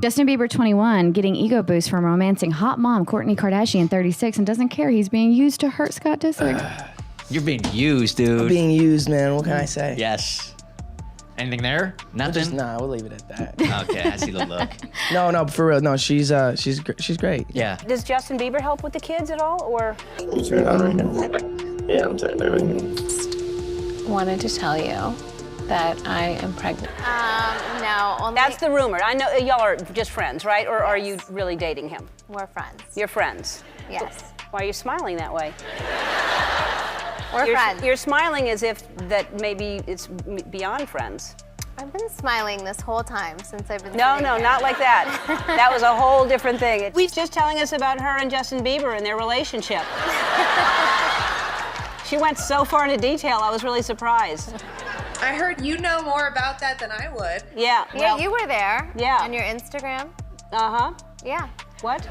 Justin Bieber, 21, getting ego boost from romancing hot mom Kourtney Kardashian, 36, and doesn't care he's being used to hurt Scott Disick. You're being used, dude. I'm being used, man. What can I say? Yes. Anything there? Nothing? We'll leave it at that. Okay, I see the look. No, for real. No, she's great. Yeah. Does Justin Bieber help with the kids at all, or? You turn it on right now? Yeah, I'm turning everything. Wanted to tell you that I am pregnant. No, only... That's the rumor. I know y'all are just friends, right? Or are you really dating him? We're friends. You're friends? Yes. Why are you smiling that way? We're friends. You're smiling as if that maybe it's beyond friends. I've been smiling this whole time since I've been No, sitting here. not like that. That was a whole different thing. We're just telling us about her and Justin Bieber and their relationship. She went so far into detail, I was really surprised. I heard you know more about that than I would. Yeah. Yeah, you were there. Yeah. On your Instagram. Uh-huh. Yeah. What?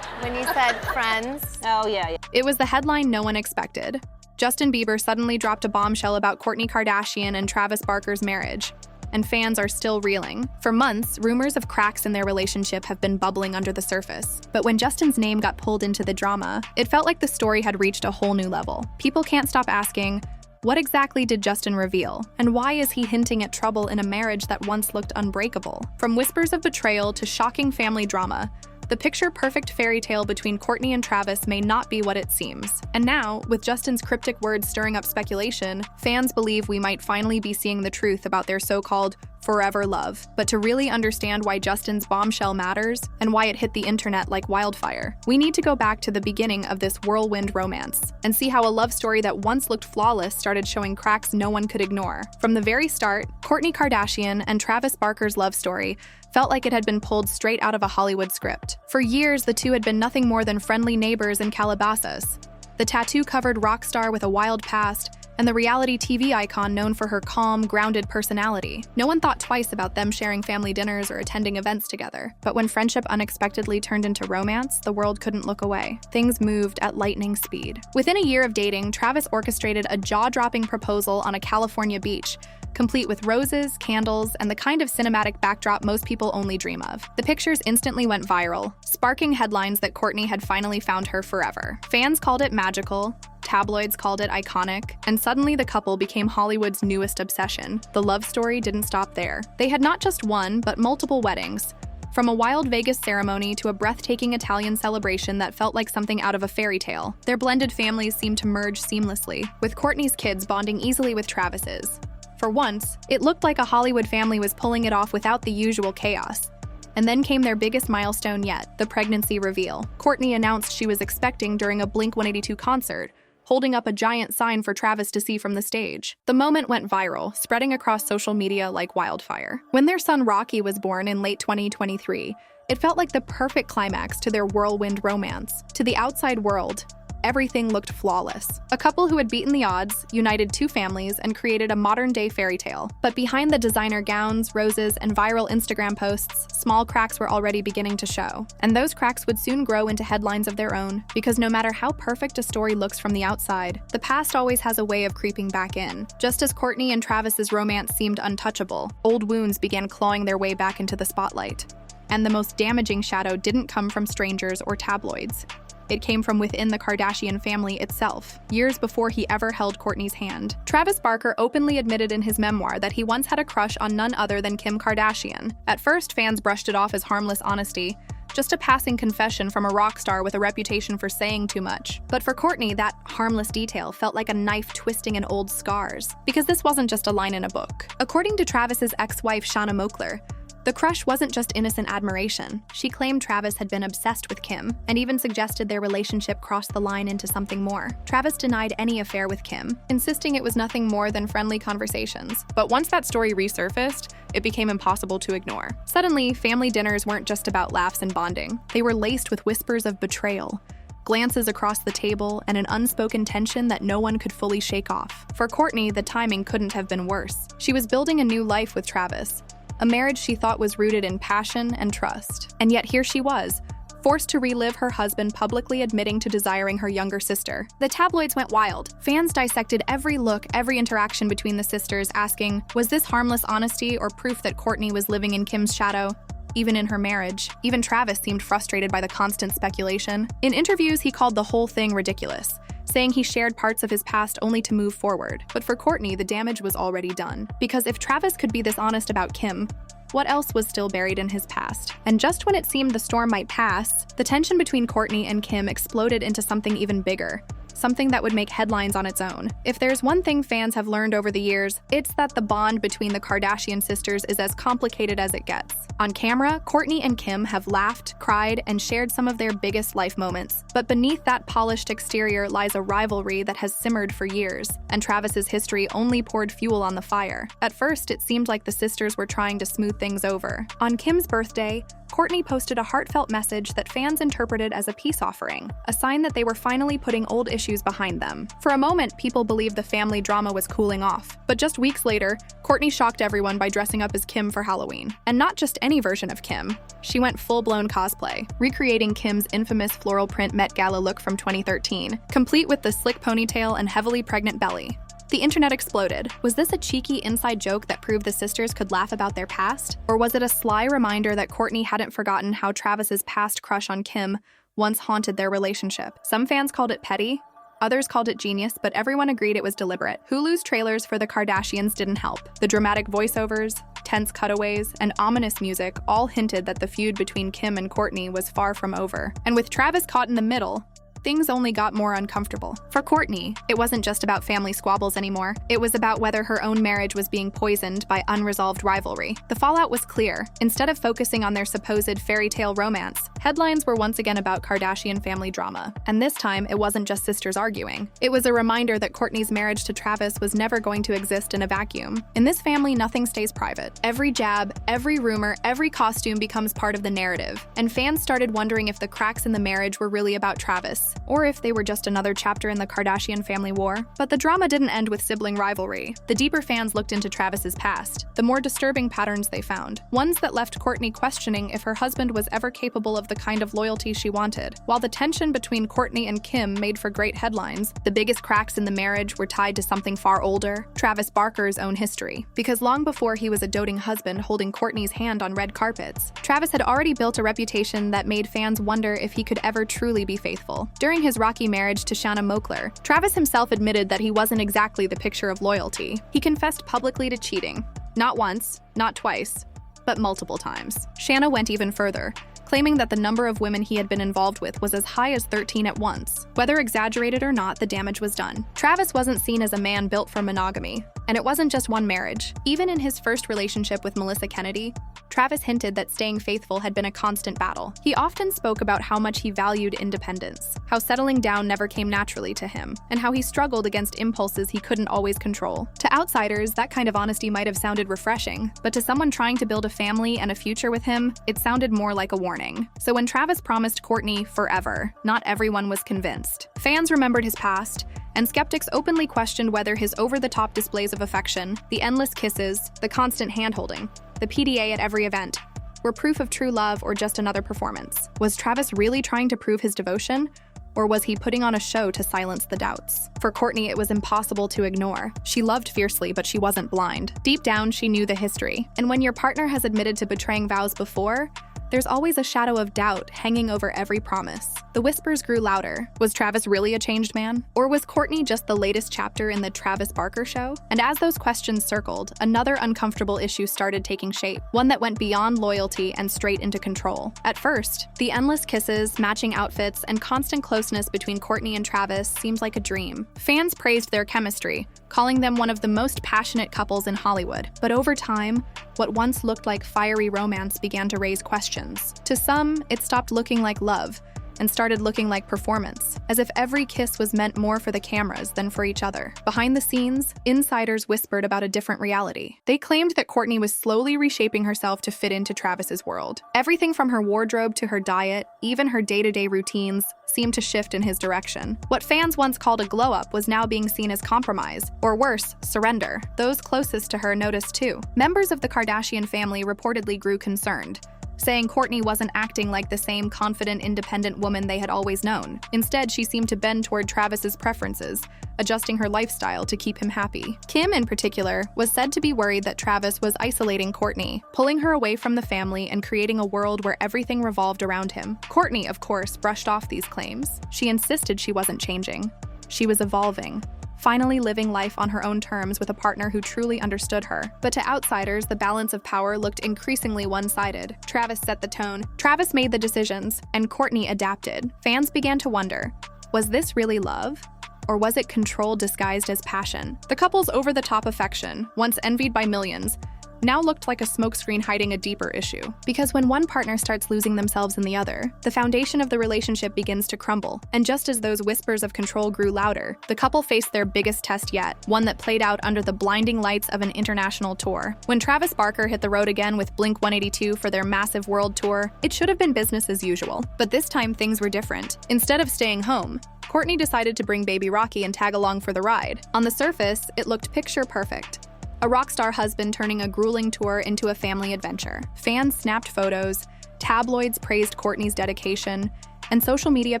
When you said friends. Oh, yeah. It was the headline no one expected. Justin Bieber suddenly dropped a bombshell about Kourtney Kardashian and Travis Barker's marriage, and fans are still reeling. For months, rumors of cracks in their relationship have been bubbling under the surface. But when Justin's name got pulled into the drama, it felt like the story had reached a whole new level. People can't stop asking, what exactly did Justin reveal? And why is he hinting at trouble in a marriage that once looked unbreakable? From whispers of betrayal to shocking family drama, the picture-perfect fairy tale between Kourtney and Travis may not be what it seems. And now, with Justin's cryptic words stirring up speculation, fans believe we might finally be seeing the truth about their so-called forever love. But to really understand why Justin's bombshell matters and why it hit the internet like wildfire, we need to go back to the beginning of this whirlwind romance and see how a love story that once looked flawless started showing cracks no one could ignore. From the very start, Kourtney Kardashian and Travis Barker's love story felt like it had been pulled straight out of a Hollywood script. For years, the two had been nothing more than friendly neighbors in Calabasas. The tattoo-covered rock star with a wild past and the reality TV icon known for her calm, grounded personality. No one thought twice about them sharing family dinners or attending events together. But when friendship unexpectedly turned into romance, the world couldn't look away. Things moved at lightning speed. Within a year of dating, Travis orchestrated a jaw-dropping proposal on a California beach, complete with roses, candles, and the kind of cinematic backdrop most people only dream of. The pictures instantly went viral, sparking headlines that Kourtney had finally found her forever. Fans called it magical, tabloids called it iconic, and suddenly the couple became Hollywood's newest obsession. The love story didn't stop there. They had not just one, but multiple weddings. From a wild Vegas ceremony to a breathtaking Italian celebration that felt like something out of a fairy tale, their blended families seemed to merge seamlessly, with Kourtney's kids bonding easily with Travis's. For once, it looked like a Hollywood family was pulling it off without the usual chaos. And then came their biggest milestone yet, the pregnancy reveal. Kourtney announced she was expecting during a Blink-182 concert, holding up a giant sign for Travis to see from the stage. The moment went viral, spreading across social media like wildfire. When their son Rocky was born in late 2023, it felt like the perfect climax to their whirlwind romance. To the outside world, everything looked flawless. A couple who had beaten the odds, united two families, and created a modern-day fairy tale. But behind the designer gowns, roses, and viral Instagram posts, small cracks were already beginning to show. And those cracks would soon grow into headlines of their own, because no matter how perfect a story looks from the outside, the past always has a way of creeping back in. Just as Kourtney and Travis's romance seemed untouchable, old wounds began clawing their way back into the spotlight. And the most damaging shadow didn't come from strangers or tabloids. It came from within the Kardashian family itself, years before he ever held Kourtney's hand. Travis Barker openly admitted in his memoir that he once had a crush on none other than Kim Kardashian. At first, fans brushed it off as harmless honesty, just a passing confession from a rock star with a reputation for saying too much. But for Kourtney, that harmless detail felt like a knife twisting in old scars, because this wasn't just a line in a book. According to Travis's ex-wife Shanna Moakler, the crush wasn't just innocent admiration. She claimed Travis had been obsessed with Kim, and even suggested their relationship crossed the line into something more. Travis denied any affair with Kim, insisting it was nothing more than friendly conversations. But once that story resurfaced, it became impossible to ignore. Suddenly, family dinners weren't just about laughs and bonding. They were laced with whispers of betrayal, glances across the table, and an unspoken tension that no one could fully shake off. For Kourtney, the timing couldn't have been worse. She was building a new life with Travis, a marriage she thought was rooted in passion and trust. And yet here she was, forced to relive her husband publicly admitting to desiring her younger sister. The tabloids went wild. Fans dissected every look, every interaction between the sisters, asking, was this harmless honesty or proof that Kourtney was living in Kim's shadow? even in her marriage. Even Travis seemed frustrated by the constant speculation. In interviews, he called the whole thing ridiculous, saying he shared parts of his past only to move forward. But for Kourtney, the damage was already done. Because if Travis could be this honest about Kim, what else was still buried in his past? And just when it seemed the storm might pass, the tension between Kourtney and Kim exploded into something even bigger. Something that would make headlines on its own. If there's one thing fans have learned over the years, it's that the bond between the Kardashian sisters is as complicated as it gets. On camera, Kourtney and Kim have laughed, cried, and shared some of their biggest life moments. But beneath that polished exterior lies a rivalry that has simmered for years, and Travis's history only poured fuel on the fire. At first, it seemed like the sisters were trying to smooth things over. On Kim's birthday, Kourtney posted a heartfelt message that fans interpreted as a peace offering, a sign that they were finally putting old issues behind them. For a moment, people believed the family drama was cooling off. But just weeks later, Kourtney shocked everyone by dressing up as Kim for Halloween. And not just any version of Kim. She went full-blown cosplay, recreating Kim's infamous floral print Met Gala look from 2013, complete with the slick ponytail and heavily pregnant belly. The internet exploded. Was this a cheeky inside joke that proved the sisters could laugh about their past? Or was it a sly reminder that Kourtney hadn't forgotten how Travis's past crush on Kim once haunted their relationship? Some fans called it petty, others called it genius, but everyone agreed it was deliberate. Hulu's trailers for the Kardashians didn't help. The dramatic voiceovers, tense cutaways, and ominous music all hinted that the feud between Kim and Kourtney was far from over. And with Travis caught in the middle, things only got more uncomfortable. For Kourtney, it wasn't just about family squabbles anymore. It was about whether her own marriage was being poisoned by unresolved rivalry. The fallout was clear. Instead of focusing on their supposed fairy tale romance, headlines were once again about Kardashian family drama. And this time, it wasn't just sisters arguing. It was a reminder that Kourtney's marriage to Travis was never going to exist in a vacuum. In this family, nothing stays private. Every jab, every rumor, every costume becomes part of the narrative. And fans started wondering if the cracks in the marriage were really about Travis, or if they were just another chapter in the Kardashian family war. But the drama didn't end with sibling rivalry. The deeper fans looked into Travis's past, the more disturbing patterns they found, ones that left Kourtney questioning if her husband was ever capable of the kind of loyalty she wanted. While the tension between Kourtney and Kim made for great headlines, the biggest cracks in the marriage were tied to something far older, Travis Barker's own history. Because long before he was a doting husband holding Kourtney's hand on red carpets, Travis had already built a reputation that made fans wonder if he could ever truly be faithful. During his rocky marriage to Shanna Moakler, Travis himself admitted that he wasn't exactly the picture of loyalty. He confessed publicly to cheating. Not once, not twice, but multiple times. Shanna went even further, claiming that the number of women he had been involved with was as high as 13 at once. Whether exaggerated or not, the damage was done. Travis wasn't seen as a man built for monogamy, and it wasn't just one marriage. Even in his first relationship with Melissa Kennedy, Travis hinted that staying faithful had been a constant battle. He often spoke about how much he valued independence, how settling down never came naturally to him, and how he struggled against impulses he couldn't always control. To outsiders, that kind of honesty might have sounded refreshing, but to someone trying to build a family and a future with him, it sounded more like a warning. So when Travis promised Kourtney forever, not everyone was convinced. Fans remembered his past, and skeptics openly questioned whether his over-the-top displays of affection, the endless kisses, the constant hand-holding, the PDA at every event, were proof of true love or just another performance. Was Travis really trying to prove his devotion? Or was he putting on a show to silence the doubts? For Kourtney, it was impossible to ignore. She loved fiercely, but she wasn't blind. Deep down, she knew the history. And when your partner has admitted to betraying vows before, there's always a shadow of doubt hanging over every promise. The whispers grew louder. Was Travis really a changed man? Or was Kourtney just the latest chapter in the Travis Barker show? And as those questions circled, another uncomfortable issue started taking shape, one that went beyond loyalty and straight into control. At first, the endless kisses, matching outfits, and constant closeness between Kourtney and Travis seemed like a dream. Fans praised their chemistry, calling them one of the most passionate couples in Hollywood. But over time, what once looked like fiery romance began to raise questions. To some, it stopped looking like love and started looking like performance, as if every kiss was meant more for the cameras than for each other. Behind the scenes, insiders whispered about a different reality. They claimed that Kourtney was slowly reshaping herself to fit into Travis's world. Everything from her wardrobe to her diet, even her day-to-day routines, seemed to shift in his direction. What fans once called a glow-up was now being seen as compromise, or worse, surrender. Those closest to her noticed too. Members of the Kardashian family reportedly grew concerned, saying Kourtney wasn't acting like the same confident, independent woman they had always known. Instead, she seemed to bend toward Travis's preferences, adjusting her lifestyle to keep him happy. Kim, in particular, was said to be worried that Travis was isolating Kourtney, pulling her away from the family and creating a world where everything revolved around him. Kourtney, of course, brushed off these claims. She insisted she wasn't changing. She was evolving, finally living life on her own terms with a partner who truly understood her. But to outsiders, the balance of power looked increasingly one-sided. Travis set the tone, Travis made the decisions, and Kourtney adapted. Fans began to wonder, was this really love? Or was it control disguised as passion? The couple's over-the-top affection, once envied by millions, now looked like a smokescreen hiding a deeper issue. Because when one partner starts losing themselves in the other, the foundation of the relationship begins to crumble. And just as those whispers of control grew louder, the couple faced their biggest test yet, one that played out under the blinding lights of an international tour. When Travis Barker hit the road again with Blink-182 for their massive world tour, it should have been business as usual. But this time things were different. Instead of staying home, Kourtney decided to bring baby Rocky and tag along for the ride. On the surface, it looked picture perfect. A rock star husband turning a grueling tour into a family adventure. Fans snapped photos, tabloids praised Kourtney's dedication, and social media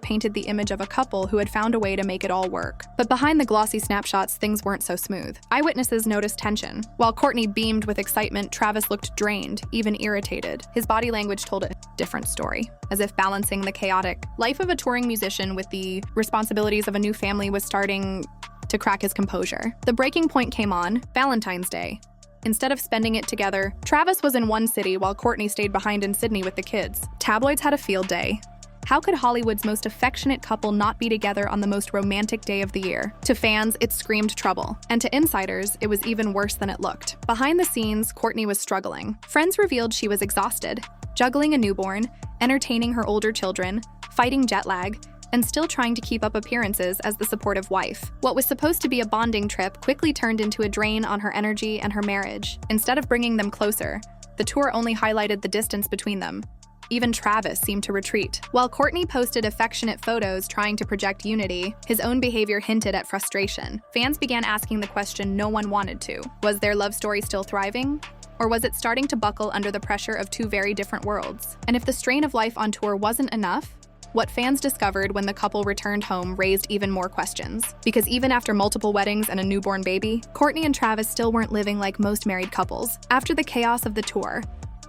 painted the image of a couple who had found a way to make it all work. But behind the glossy snapshots, things weren't so smooth. Eyewitnesses noticed tension. While Kourtney beamed with excitement, Travis looked drained, even irritated. His body language told a different story, as if balancing the chaotic life of a touring musician with the responsibilities of a new family was starting to crack his composure. The breaking point came on Valentine's Day. Instead of spending it together, Travis was in one city while Kourtney stayed behind in Sydney with the kids. Tabloids had a field day. How could Hollywood's most affectionate couple not be together on the most romantic day of the year? To fans, it screamed trouble. And to insiders, it was even worse than it looked. Behind the scenes, Kourtney was struggling. Friends revealed she was exhausted, juggling a newborn, entertaining her older children, fighting jet lag, and still trying to keep up appearances as the supportive wife. What was supposed to be a bonding trip quickly turned into a drain on her energy and her marriage. Instead of bringing them closer, the tour only highlighted the distance between them. Even Travis seemed to retreat. While Kourtney posted affectionate photos trying to project unity, his own behavior hinted at frustration. Fans began asking the question no one wanted to. Was their love story still thriving? Or was it starting to buckle under the pressure of two very different worlds? And if the strain of life on tour wasn't enough, what fans discovered when the couple returned home raised even more questions. Because even after multiple weddings and a newborn baby, Kourtney and Travis still weren't living like most married couples. After the chaos of the tour,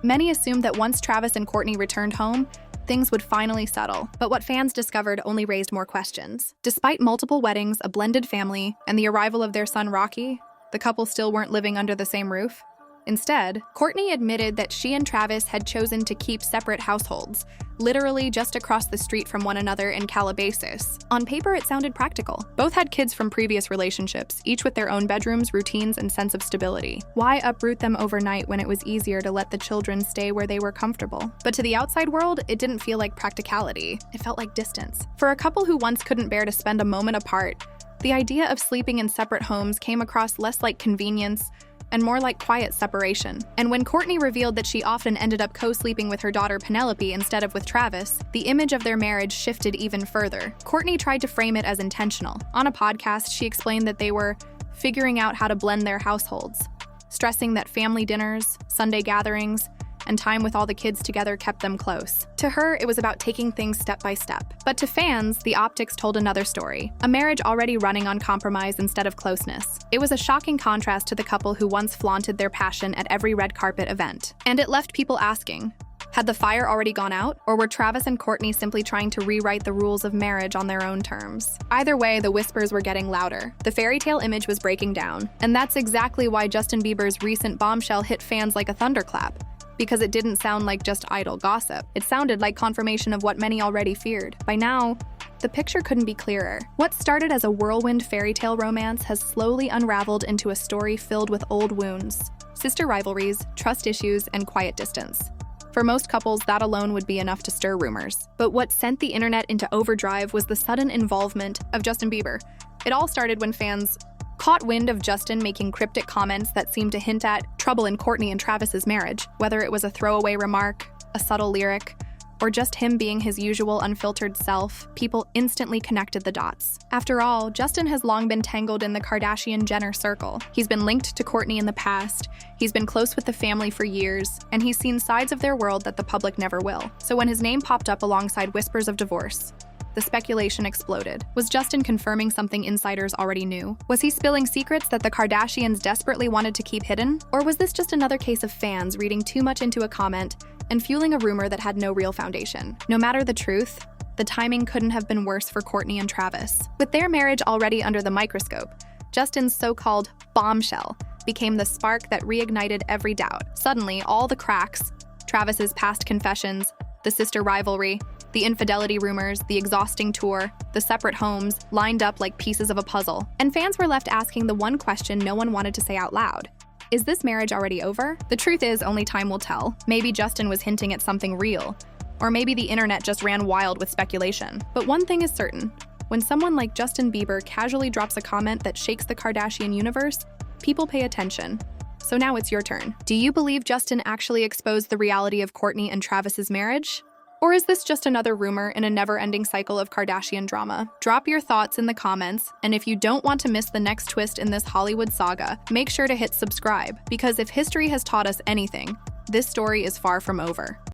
many assumed that once Travis and Kourtney returned home, things would finally settle. But what fans discovered only raised more questions. Despite multiple weddings, a blended family, and the arrival of their son Rocky, the couple still weren't living under the same roof. Instead, Kourtney admitted that she and Travis had chosen to keep separate households, literally just across the street from one another in Calabasas. On paper, it sounded practical. Both had kids from previous relationships, each with their own bedrooms, routines, and sense of stability. Why uproot them overnight when it was easier to let the children stay where they were comfortable? But to the outside world, it didn't feel like practicality. It felt like distance. For a couple who once couldn't bear to spend a moment apart, the idea of sleeping in separate homes came across less like convenience and more like quiet separation. And when Kourtney revealed that she often ended up co-sleeping with her daughter Penelope instead of with Travis, the image of their marriage shifted even further. Kourtney tried to frame it as intentional. On a podcast, she explained that they were figuring out how to blend their households, stressing that family dinners, Sunday gatherings, and time with all the kids together kept them close. To her, it was about taking things step by step. But to fans, the optics told another story. A marriage already running on compromise instead of closeness. It was a shocking contrast to the couple who once flaunted their passion at every red carpet event. And it left people asking, had the fire already gone out? Or were Travis and Kourtney simply trying to rewrite the rules of marriage on their own terms? Either way, the whispers were getting louder. The fairy tale image was breaking down. And that's exactly why Justin Bieber's recent bombshell hit fans like a thunderclap. Because it didn't sound like just idle gossip. It sounded like confirmation of what many already feared. By now, the picture couldn't be clearer. What started as a whirlwind fairy tale romance has slowly unraveled into a story filled with old wounds, sister rivalries, trust issues, and quiet distance. For most couples, that alone would be enough to stir rumors. But what sent the internet into overdrive was the sudden involvement of Justin Bieber. It all started when fans caught wind of Justin making cryptic comments that seemed to hint at trouble in Kourtney and Travis's marriage, whether it was a throwaway remark, a subtle lyric, or just him being his usual unfiltered self, people instantly connected the dots. After all, Justin has long been tangled in the Kardashian-Jenner circle. He's been linked to Kourtney in the past, he's been close with the family for years, and he's seen sides of their world that the public never will. So when his name popped up alongside whispers of divorce, the speculation exploded. Was Justin confirming something insiders already knew? Was he spilling secrets that the Kardashians desperately wanted to keep hidden? Or was this just another case of fans reading too much into a comment and fueling a rumor that had no real foundation? No matter the truth, the timing couldn't have been worse for Kourtney and Travis. With their marriage already under the microscope, Justin's so-called bombshell became the spark that reignited every doubt. Suddenly, all the cracks, Travis's past confessions, the sister rivalry, the infidelity rumors, the exhausting tour, the separate homes, lined up like pieces of a puzzle. And fans were left asking the one question no one wanted to say out loud. Is this marriage already over? The truth is, only time will tell. Maybe Justin was hinting at something real, or maybe the internet just ran wild with speculation. But one thing is certain, when someone like Justin Bieber casually drops a comment that shakes the Kardashian universe, people pay attention. So now it's your turn. Do you believe Justin actually exposed the reality of Kourtney and Travis's marriage? Or is this just another rumor in a never-ending cycle of Kardashian drama? Drop your thoughts in the comments, and if you don't want to miss the next twist in this Hollywood saga, make sure to hit subscribe, because if history has taught us anything, this story is far from over.